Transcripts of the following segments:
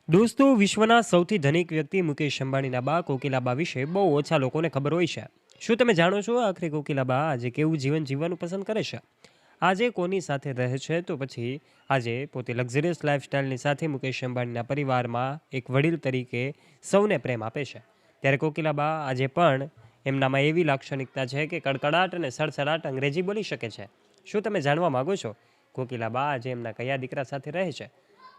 દોસ્તો વિશ્વના સૌથી ધનિક વ્યક્તિ મુકેશ અંબાણીના બા કોકિલાબા વિશે બહુ ઓછા લોકોને ખબર હોય છે। શું તમે જાણો છો આખરે કોકિલાબા આજે કેવું જીવન જીવવાનું પસંદ કરે છે? આજે કોની સાથે રહે છે? તો પછી આજે પોતે લક્ઝરિયસ લાઇફસ્ટાઇલની સાથે મુકેશ અંબાણીના પરિવારમાં એક વડીલ તરીકે સૌને પ્રેમ આપે છે। ત્યારે કોકિલાબા આજે પણ એમનામાં એવી લાક્ષણિકતા છે કે કડકડાટ અને સડસડાટ અંગ્રેજી બોલી શકે છે। શું તમે જાણવા માગો છો કોકિલાબા આજે એમના કયા દીકરા સાથે રહે છે?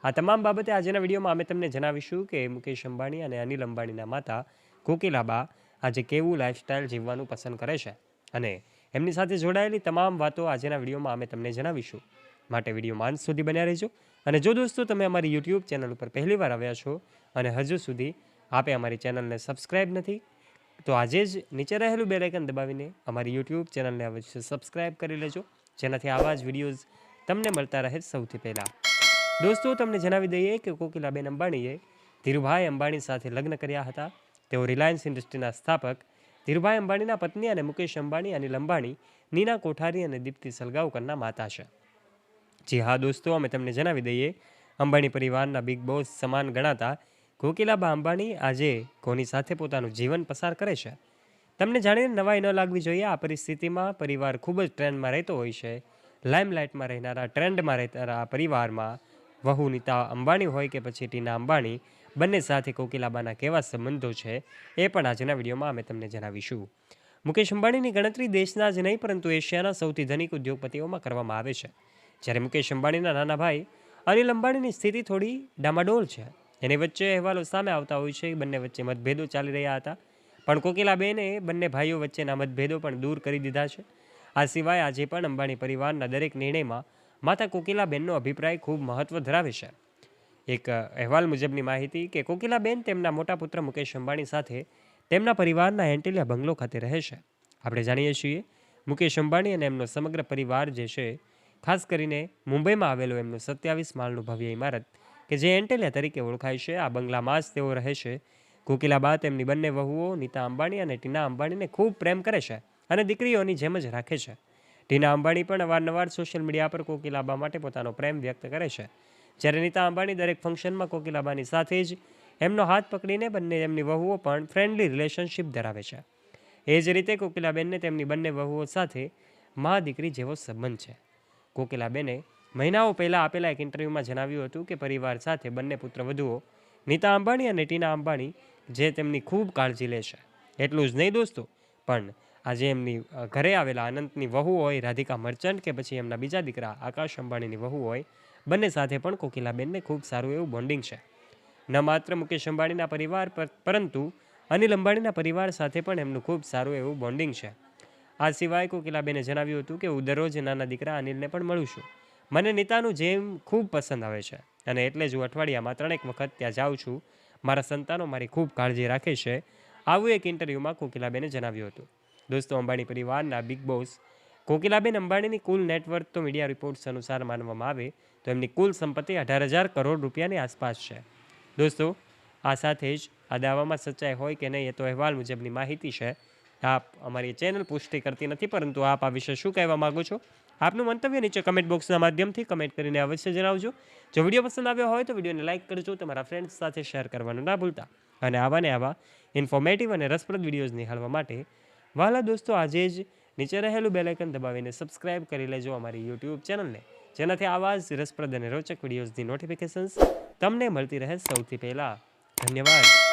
આ તમામ બાબતે આજના વિડીયોમાં અમે તમને જણાવીશું કે મુકેશ અંબાણી અને અનિલ અંબાણીના માતા કોકિલાબા આજે કેવું લાઇફસ્ટાઇલ જીવવાનું પસંદ કરે છે અને એમની સાથે જોડાયેલી તમામ વાતો આજના વિડીયોમાં અમે તમને જણાવીશું। માટે વિડીયોમાં અંત સુધી બન્યા રહેજો। અને જો દોસ્તો તમે અમારી યુટ્યુબ ચેનલ ઉપર પહેલીવાર આવ્યા છો અને હજુ સુધી આપે અમારી ચેનલને સબસ્ક્રાઇબ નથી, તો આજે જ નીચે રહેલું બેલ આઇકન દબાવીને અમારી યુટ્યુબ ચેનલને અવશ્ય સબસ્ક્રાઇબ કરી લેજો, જેનાથી આવા જ વિડીયોઝ તમને મળતા રહે સૌથી પહેલાં। દોસ્તો તમને જણાવી દઈએ કે કોકિલાબેન અંબાણીએ ધીરુભાઈ અંબાણી સાથે લગ્ન કર્યા હતા। તેઓ રિલાયન્સ ઇન્ડસ્ટ્રીના સ્થાપક ધીરુભાઈ અંબાણીના પત્ની અને મુકેશ અંબાણી, અનિલ અંબાણી, નીના કોઠારી અને દીપ્તિ સલગાવકરના માતા છે। જી હા દોસ્તો, અમે તમને જણાવી દઈએ અંબાણી પરિવારના બિગ બોસ સમાન ગણાતા કોકિલાબા અંબાણી આજે કોની સાથે પોતાનું જીવન પસાર કરે છે તમને જાણીને નવાઈ ન લાગવી જોઈએ। આ પરિસ્થિતિમાં પરિવાર ખૂબ જ ટ્રેન્ડમાં રહેતો હોય છે। લાઇમલાઇટમાં રહેનારા, ટ્રેન્ડમાં રહેનારા પરિવારમાં વહુ નીતા અંબાણી હોય કે પછી ટીના અંબાણી, બંને સાથે કોકિલાબાના કેવા સંબંધો છે એ પણ આજના વિડીયોમાં અમે તમને જણાવીશું। મુકેશ અંબાણીની ગણતરી દેશના જ નહીં પરંતુ એશિયાના સૌથી ધનિક ઉદ્યોગપતિઓમાં કરવામાં આવે છે। જ્યારે મુકેશ અંબાણીના નાના ભાઈ અનિલ અંબાણીની સ્થિતિ થોડી ડામાડોળ છે। એની વચ્ચે અહેવાલો સામે આવતા હોય છે કે બંને વચ્ચે મતભેદો ચાલી રહ્યા હતા, પણ કોકિલાબેને બંને ભાઈઓ વચ્ચેના મતભેદો પણ દૂર કરી દીધા છે। આ સિવાય આજે પણ અંબાણી પરિવારના દરેક નિર્ણયમાં માતા કોકિલાબેનનો અભિપ્રાય ખૂબ મહત્વ ધરાવે છે। એક અહેવાલ મુજબની માહિતી કે કોકિલાબેન તેમના મોટા પુત્ર મુકેશ અંબાણી સાથે તેમના પરિવારના એન્ટિલિયા બંગલો ખાતે રહે છે। આપણે જાણીએ છીએ મુકેશ અંબાણી અને એમનો સમગ્ર પરિવાર જે છે, ખાસ કરીને મુંબઈમાં આવેલો એમનો 27 માળનું ભવ્ય ઇમારત કે જે એન્ટેલિયા તરીકે ઓળખાય છે, આ બંગલામાં જ તેઓ રહે છે। કોકિલાબા તેમની બંને વહુઓ નીતા અંબાણી અને ટીના અંબાણીને ખૂબ પ્રેમ કરે છે અને દીકરીઓની જેમ જ રાખે છે। ટીના અંબાણી પણ અવારનવાર સોશિયલ મીડિયા પર કોકિલાબા માટે પોતાનો પ્રેમ વ્યક્ત કરે છે, જ્યારે નીતા અંબાણી દરેક ફંક્શનમાં કોકિલાબાની સાથે જ એમનો હાથ પકડીને બંને એમની વહુઓ પણ ફ્રેન્ડલી રિલેશનશિપ ધરાવે છે। એ જ રીતે કોકિલાબેનને તેમની બંને વહુઓ સાથે મા દીકરી જેવો સંબંધ છે। કોકિલાબેને મહિનાઓ પહેલાં આપેલા એક ઇન્ટરવ્યૂમાં જણાવ્યું હતું કે પરિવાર સાથે બંને પુત્રવધુઓ નીતા અંબાણી અને ટીના અંબાણી જે તેમની ખૂબ કાળજી લે છે। એટલું જ નહીં દોસ્તો, પણ આજે એમની ઘરે આવેલા અનંતની વહુ હોય રાધિકા મર્ચન્ટ કે પછી એમના બીજા દીકરા આકાશ અંબાણીની વહુ હોય, બંને સાથે પણ કોકિલાબેનને ખૂબ સારું એવું બોન્ડિંગ છે। ન માત્ર મુકેશ અંબાણીના પરિવાર પરંતુ અનિલ અંબાણીના પરિવાર સાથે પણ એમનું ખૂબ સારું એવું બોન્ડિંગ છે। આ સિવાય કોકિલાબેને જણાવ્યું હતું કે હું દરરોજ નાના દીકરા અનિલને પણ મળું છું। મને નીતાનું જેમ ખૂબ પસંદ આવે છે અને એટલે જ હું અઠવાડિયામાં 3 વખત ત્યાં જાઉં છું। મારા સંતાનો મારી ખૂબ કાળજી રાખે છે, આવું એક ઇન્ટરવ્યૂમાં કોકિલાબેને જણાવ્યું હતું। દોસ્તો, અંબાણી પરિવારના બિગ બોસ કોકિલાબેન અંબાણીની કુલ નેટવર્થ તો મીડિયા રિપોર્ટ્સ અનુસાર માનવામાં આવે તો એમની કુલ સંપત્તિ 18,000 કરોડ રૂપિયાની આસપાસ છે। દોસ્તો, આ સાથે જ આ દાવામાં સચ્ચાઈ હોય કે નહીં એ તો અહેવાલ મુજબની માહિતી છે। આપ અમારી ચેનલ પુષ્ટિ કરતી નથી, પરંતુ આપ આ વિશે શું કહેવા માગો છો? આપનું મંતવ્ય નીચે કમેન્ટ બોક્સના માધ્યમથી કમેન્ટ કરીને અવશ્ય જણાવજો। જો વિડીયો પસંદ આવ્યો હોય તો વિડીયોને લાઇક કરજો, તમારા ફ્રેન્ડ્સ સાથે શેર કરવાનું ના ભૂલતા અને આવા ને આવા ઇન્ફોર્મેટિવ અને રસપ્રદ વિડીયોઝ નિહાળવા માટે વહાલા દોસ્તો આજે જ નીચે રહેલું બેલ આઇકન દબાવીને સબસ્ક્રાઇબ કરી લેજો અમારી યુટ્યુબ ચેનલને, જેનાથી આવા જ રસપ્રદ અને રોચક વિડીયોઝની નોટિફિકેશન્સ તમને મળતી રહે સૌથી પહેલાં। ધન્યવાદ।